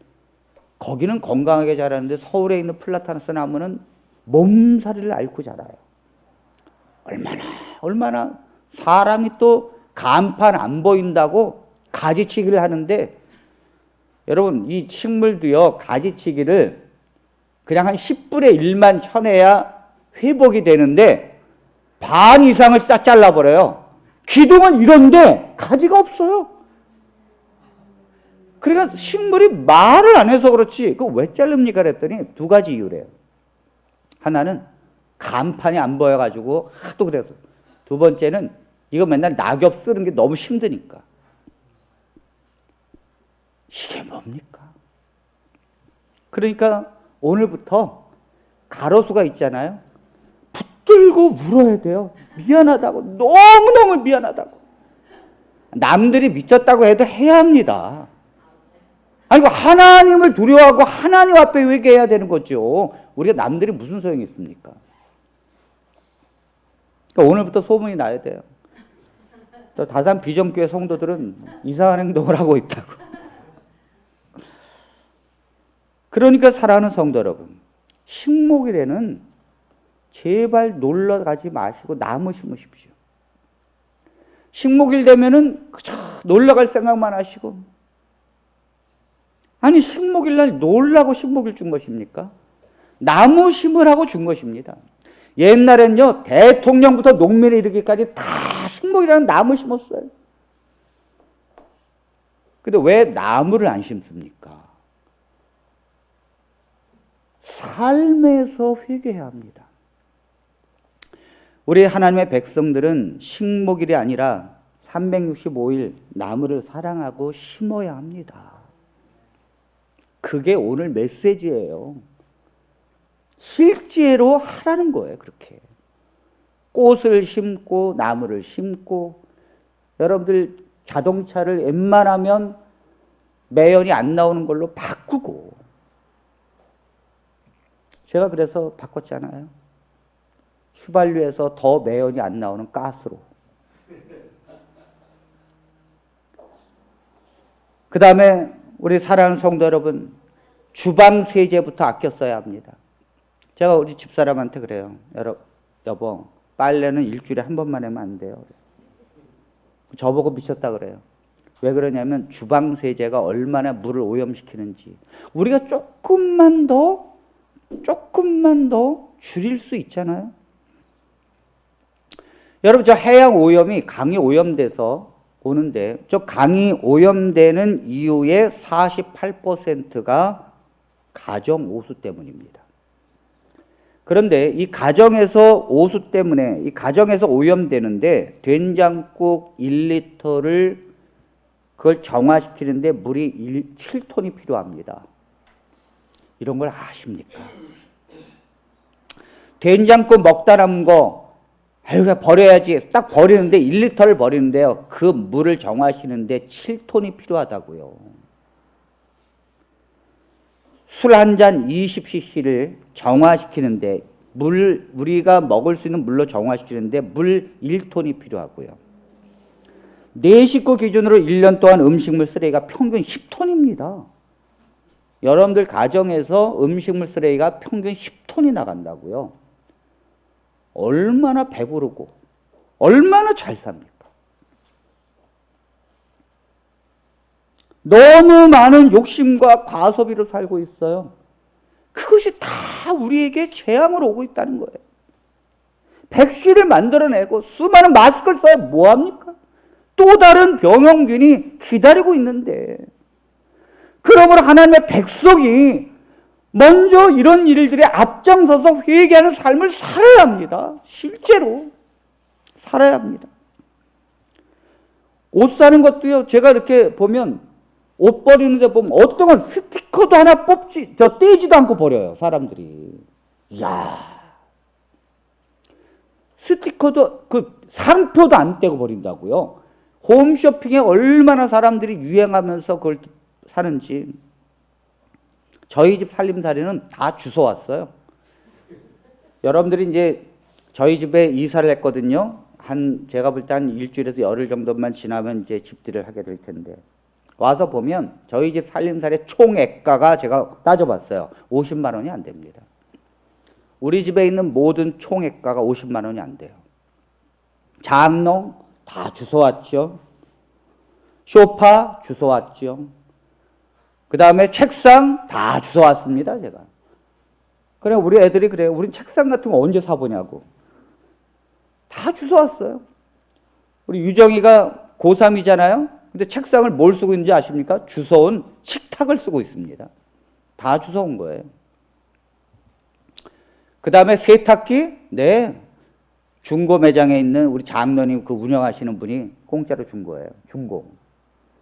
거기는 건강하게 자라는데 서울에 있는 플라타너스 나무는 몸살이를 앓고 자라요. 얼마나 사람이 또 간판 안 보인다고 가지치기를 하는데 여러분 이 식물도요 가지치기를 그냥 한 10분의 1만 쳐내야 회복이 되는데 반 이상을 싹 잘라버려요. 기둥은 이런데 가지가 없어요. 그러니까 식물이 말을 안 해서 그렇지 그거 왜 자릅니까 그랬더니 두 가지 이유래요. 하나는 간판이 안 보여가지고 하도 그래서, 두 번째는 이거 맨날 낙엽 쓰는 게 너무 힘드니까. 이게 뭡니까? 그러니까 오늘부터 가로수가 있잖아요. 붙들고 물어야 돼요. 미안하다고, 너무너무 미안하다고. 남들이 미쳤다고 해도 해야 합니다. 아니, 하나님을 두려워하고 하나님 앞에 회개해야 되는 거죠. 우리가 남들이 무슨 소용이 있습니까? 그러니까 오늘부터 소문이 나야 돼요. 또 다산 비전교회 성도들은 이상한 행동을 하고 있다고. 그러니까 사랑하는 성도 여러분, 식목일에는 제발 놀러 가지 마시고 나무 심으십시오. 식목일 되면은 그저 놀러 갈 생각만 하시고, 아니 식목일 날 놀라고 식목일 준 것입니까? 나무 심으라고 준 것입니다. 옛날엔요 대통령부터 농민에 이르기까지 다 식목이라는 나무 심었어요. 근데 왜 나무를 안 심습니까? 삶에서 회개해야 합니다. 우리 하나님의 백성들은 식목일이 아니라 365일 나무를 사랑하고 심어야 합니다. 그게 오늘 메시지예요. 실제로 하라는 거예요. 그렇게 꽃을 심고 나무를 심고, 여러분들 자동차를 웬만하면 매연이 안 나오는 걸로 바꾸고, 제가 그래서 바꿨잖아요. 휘발유에서 더 매연이 안 나오는 가스로. 그 다음에 우리 사랑하는 성도 여러분, 주방 세제부터 아껴 써야 합니다. 제가 우리 집사람한테 그래요. 여보, 빨래는 일주일에 한 번만 하면 안 돼요. 저보고 미쳤다 그래요. 왜 그러냐면 주방 세제가 얼마나 물을 오염시키는지. 우리가 조금만 더 줄일 수 있잖아요. 여러분, 저 해양 오염이 강이 오염돼서 오는데, 저 강이 오염되는 이유의 48%가 가정 오수 때문입니다. 그런데 이 가정에서 오수 때문에, 이 가정에서 오염되는데 된장국 1리터를 그걸 정화시키는데 물이 7톤이 필요합니다. 이런 걸 아십니까? 된장국 먹다 남은 거, 아유, 버려야지. 딱 버리는데 1리터를 버리는데요. 그 물을 정화시키는데 7톤이 필요하다고요. 술 한 잔 20cc를 정화시키는데, 우리가 먹을 수 있는 물로 정화시키는데 물 1톤이 필요하고요. 내 식구 기준으로 1년 동안 음식물 쓰레기가 평균 10톤입니다. 여러분들 가정에서 음식물 쓰레기가 평균 10톤이 나간다고요. 얼마나 배부르고 얼마나 잘 삽니까? 너무 많은 욕심과 과소비로 살고 있어요. 그것이 다 우리에게 재앙으로 오고 있다는 거예요. 백신을 만들어내고 수많은 마스크를 써야 뭐합니까? 또 다른 병용균이 기다리고 있는데, 그러므로 하나님의 백성이 먼저 이런 일들에 앞장서서 회개하는 삶을 살아야 합니다. 실제로 살아야 합니다. 옷 사는 것도요, 제가 이렇게 보면 옷 버리는 데 보면 어떤 건 스티커도 하나 떼지도 않고 버려요, 사람들이. 이야, 스티커도, 상표도 안 떼고 버린다고요. 홈쇼핑에 얼마나 사람들이 유행하면서 그걸 사는지. 저희 집 살림살이는 다 주워 왔어요. 여러분들이 이제 저희 집에 이사를 했거든요. 제가 볼 때 한 일주일에서 열흘 정도만 지나면 이제 집들이를 하게 될 텐데, 와서 보면 저희 집 살림살이의 총액가가 제가 따져봤어요. 50만 원이 안 됩니다. 우리 집에 있는 모든 총액가가 50만 원이 안 돼요. 장롱 다 주워왔죠. 소파 주워왔죠. 그 다음에 책상 다 주워왔습니다, 제가. 그래, 우리 애들이 그래요. 우린 책상 같은 거 언제 사보냐고. 다 주워왔어요. 우리 유정이가 고3이잖아요. 근데 책상을 뭘 쓰고 있는지 아십니까? 주워온 식탁을 쓰고 있습니다. 다 주워온 거예요. 그 다음에 세탁기, 네, 중고 매장에 있는 우리 장로님 그 운영하시는 분이 공짜로 준 거예요. 중고.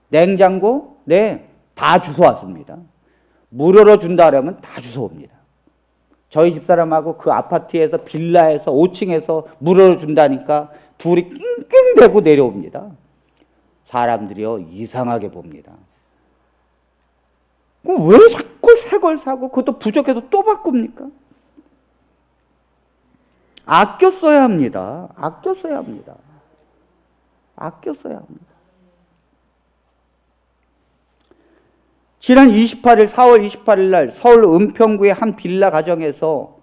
냉장고, 네, 다 주워왔습니다. 무료로 준다 그러면 다 주워옵니다. 저희 집사람하고 그 아파트에서 빌라에서 5층에서 무료로 준다니까 둘이 낑낑대고 내려옵니다. 사람들이요, 이상하게 봅니다. 그럼 왜 자꾸 새 걸 사고 그것도 부족해서 또 바꿉니까? 아껴 써야 합니다. 아껴 써야 합니다. 아껴 써야 합니다. 지난 4월 28일 날 서울 은평구의 한 빌라 가정에서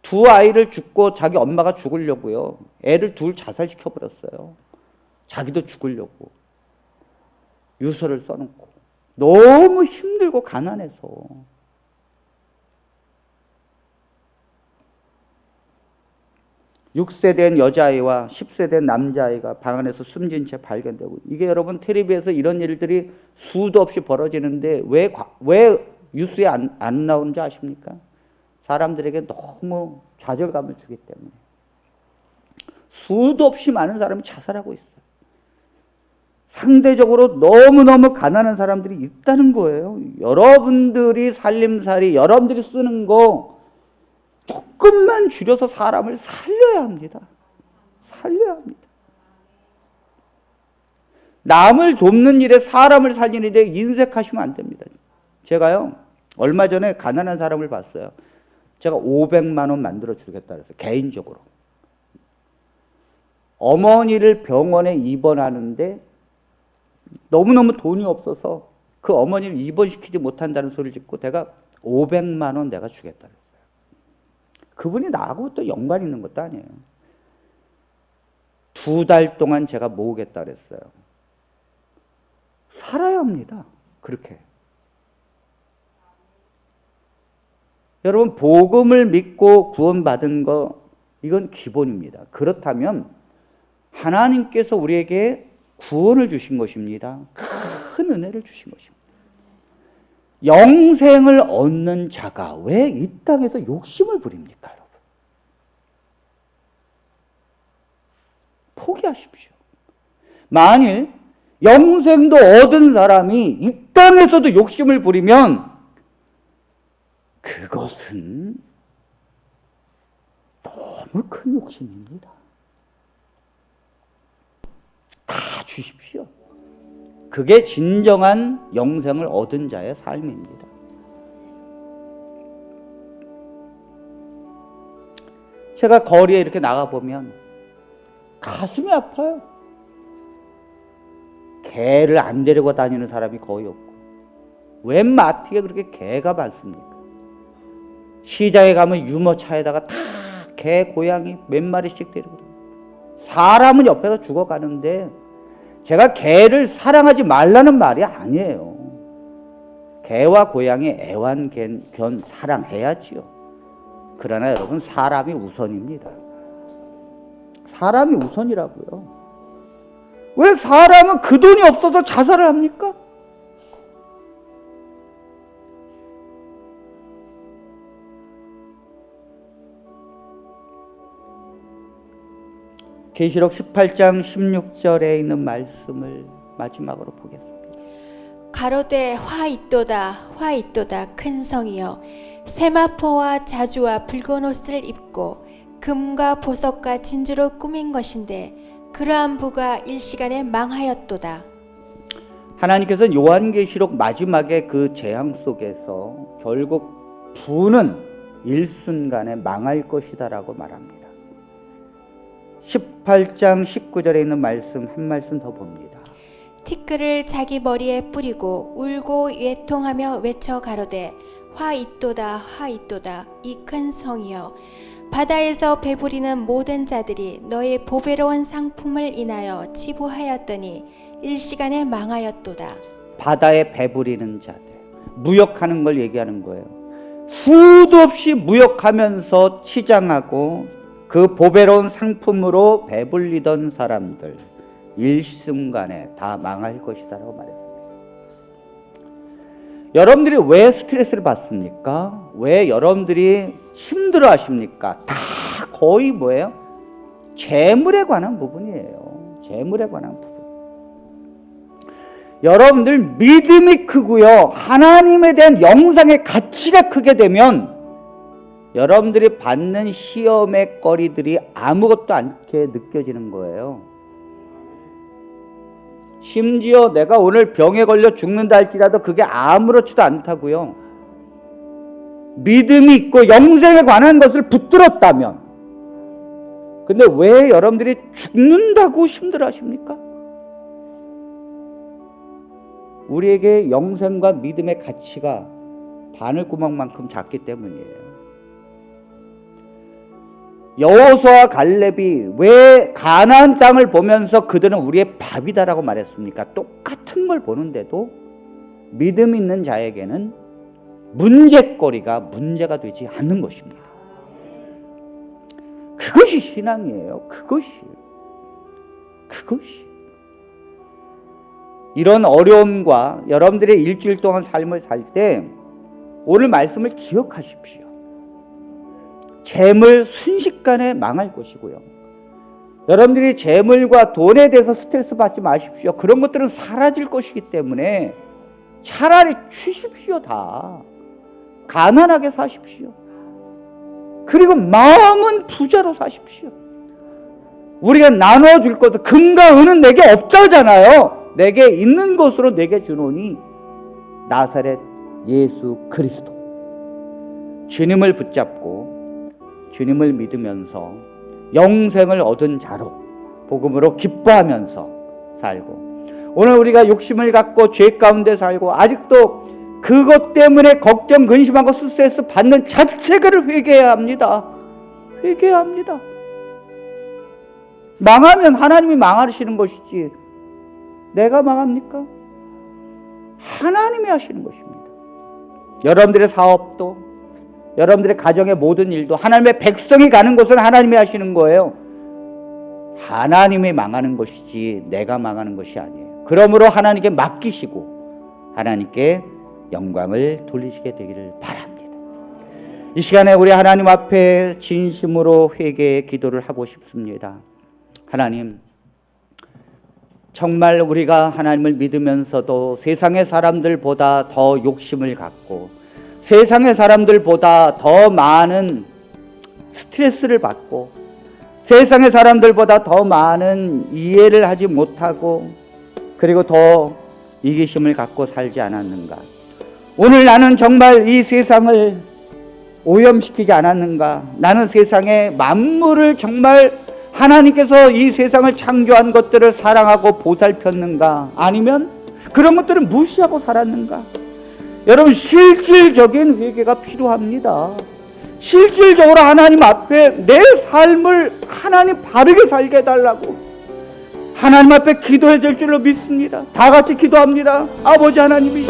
두 아이를 죽고 자기 엄마가 죽으려고요. 애를 둘 자살시켜버렸어요. 자기도 죽으려고. 유서를 써놓고. 너무 힘들고 가난해서. (6세) 된 여자아이와 (10세) 된 남자아이가 방 안에서 숨진 채 발견되고, 이게 여러분 텔레비에서 이런 일들이 수도 없이 벌어지는데 왜 뉴스에 안 나오는지 아십니까? 사람들에게 너무 좌절감을 주기 때문에. 수도 없이 많은 사람이 자살하고 있어요. 상대적으로 너무너무 가난한 사람들이 있다는 거예요. 여러분들이 살림살이, 여러분들이 쓰는 거 조금만 줄여서 사람을 살려야 합니다. 살려야 합니다. 남을 돕는 일에, 사람을 살리는 일에 인색하시면 안 됩니다. 제가요, 얼마 전에 가난한 사람을 봤어요. 제가 500만 원 만들어 주겠다 그랬어요. 개인적으로. 어머니를 병원에 입원하는데 너무너무 돈이 없어서 그 어머니를 입원시키지 못한다는 소리를 듣고 내가 500만 원 내가 주겠다 그랬어요. 그분이 나하고 또 연관이 있는 것도 아니에요. 2달 동안 제가 모으겠다 그랬어요. 살아야 합니다. 그렇게. 여러분, 복음을 믿고 구원받은 거, 이건 기본입니다. 그렇다면 하나님께서 우리에게 구원을 주신 것입니다. 큰 은혜를 주신 것입니다. 영생을 얻는 자가 왜 이 땅에서 욕심을 부립니까, 여러분? 포기하십시오. 만일 영생도 얻은 사람이 이 땅에서도 욕심을 부리면 그것은 너무 큰 욕심입니다. 다 주십시오. 그게 진정한 영생을 얻은 자의 삶입니다. 제가 거리에 이렇게 나가보면 가슴이 아파요. 개를 안 데리고 다니는 사람이 거의 없고, 웬 마트에 그렇게 개가 많습니까? 시장에 가면 유모차에다가 다 개, 고양이 몇 마리씩 데리고 다녀요. 사람은 옆에서 죽어가는데 제가 개를 사랑하지 말라는 말이 아니에요. 개와 고양이 애완견 사랑해야지요. 그러나 여러분, 사람이 우선입니다. 사람이 우선이라고요. 왜 사람은 그 돈이 없어서 자살을 합니까? 계시록 18장 16절에 있는 말씀을 마지막으로 보겠습니다. 가로되 화 있도다 큰 성이여 세마포와 자주와 붉은 옷을 입고 금과 보석과 진주로 꾸민 것인데 그러한 부가 일시간에 망하였도다. 하나님께서는 요한계시록 마지막에 그 재앙 속에서 결국 부는 일순간에 망할 것이다 라고 말합니다. 18장 19절에 있는 말씀 한 말씀 더 봅니다. 티끌을 자기 머리에 뿌리고 울고 애통하며 외쳐 가로되 화 있도다 이 큰 성이여 바다에서 배부리는 모든 자들이 너의 보배로운 상품을 인하여 치부하였더니 일시간에 망하였도다. 바다에 배부리는 자들, 무역하는 걸 얘기하는 거예요. 수도 없이 무역하면서 치장하고 그 보배로운 상품으로 배불리던 사람들 일순간에 다 망할 것이다 라고 말했습니다. 여러분들이 왜 스트레스를 받습니까? 왜 여러분들이 힘들어 하십니까? 다 거의 뭐예요? 재물에 관한 부분이에요. 재물에 관한 부분. 여러분들 믿음이 크고요, 하나님에 대한 영상의 가치가 크게 되면 여러분들이 받는 시험의 거리들이 아무것도 않게 느껴지는 거예요. 심지어 내가 오늘 병에 걸려 죽는다 할지라도 그게 아무렇지도 않다고요. 믿음이 있고 영생에 관한 것을 붙들었다면. 근데 왜 여러분들이 죽는다고 힘들어 하십니까? 우리에게 영생과 믿음의 가치가 바늘구멍만큼 작기 때문이에요. 여호수아와 갈렙이 왜 가나안 땅을 보면서 그들은 우리의 밥이다라고 말했습니까? 똑같은 걸 보는데도 믿음 있는 자에게는 문제거리가 문제가 되지 않는 것입니다. 그것이 신앙이에요. 그것이 이런 어려움과 여러분들의 일주일 동안 삶을 살 때 오늘 말씀을 기억하십시오. 재물 순식간에 망할 것이고요. 여러분들이 재물과 돈에 대해서 스트레스 받지 마십시오. 그런 것들은 사라질 것이기 때문에 차라리 주십시오. 다 가난하게 사십시오. 그리고 마음은 부자로 사십시오. 우리가 나눠줄 것도 금과 은은 내게 없다잖아요. 내게 있는 것으로 내게 주노니 나사렛 예수 그리스도. 주님을 붙잡고 주님을 믿으면서 영생을 얻은 자로 복음으로 기뻐하면서 살고, 오늘 우리가 욕심을 갖고 죄 가운데 살고 아직도 그것 때문에 걱정, 근심하고 스트레스 받는 자체를 회개해야 합니다. 회개해야 합니다. 망하면 하나님이 망하시는 것이지 내가 망합니까? 하나님이 하시는 것입니다. 여러분들의 사업도, 여러분들의 가정의 모든 일도, 하나님의 백성이 가는 곳은 하나님이 하시는 거예요. 하나님이 망하는 것이지 내가 망하는 것이 아니에요. 그러므로 하나님께 맡기시고 하나님께 영광을 돌리시게 되기를 바랍니다. 이 시간에 우리 하나님 앞에 진심으로 회개의 기도를 하고 싶습니다. 하나님, 정말 우리가 하나님을 믿으면서도 세상의 사람들보다 더 욕심을 갖고 세상의 사람들보다 더 많은 스트레스를 받고 세상의 사람들보다 더 많은 이해를 하지 못하고 그리고 더 이기심을 갖고 살지 않았는가? 오늘 나는 정말 이 세상을 오염시키지 않았는가? 나는 세상의 만물을 정말 하나님께서 이 세상을 창조한 것들을 사랑하고 보살폈는가? 아니면 그런 것들을 무시하고 살았는가? 여러분, 실질적인 회개가 필요합니다. 실질적으로 하나님 앞에 내 삶을 하나님 바르게 살게 해달라고 하나님 앞에 기도해야 될 줄로 믿습니다. 다 같이 기도합니다. 아버지 하나님이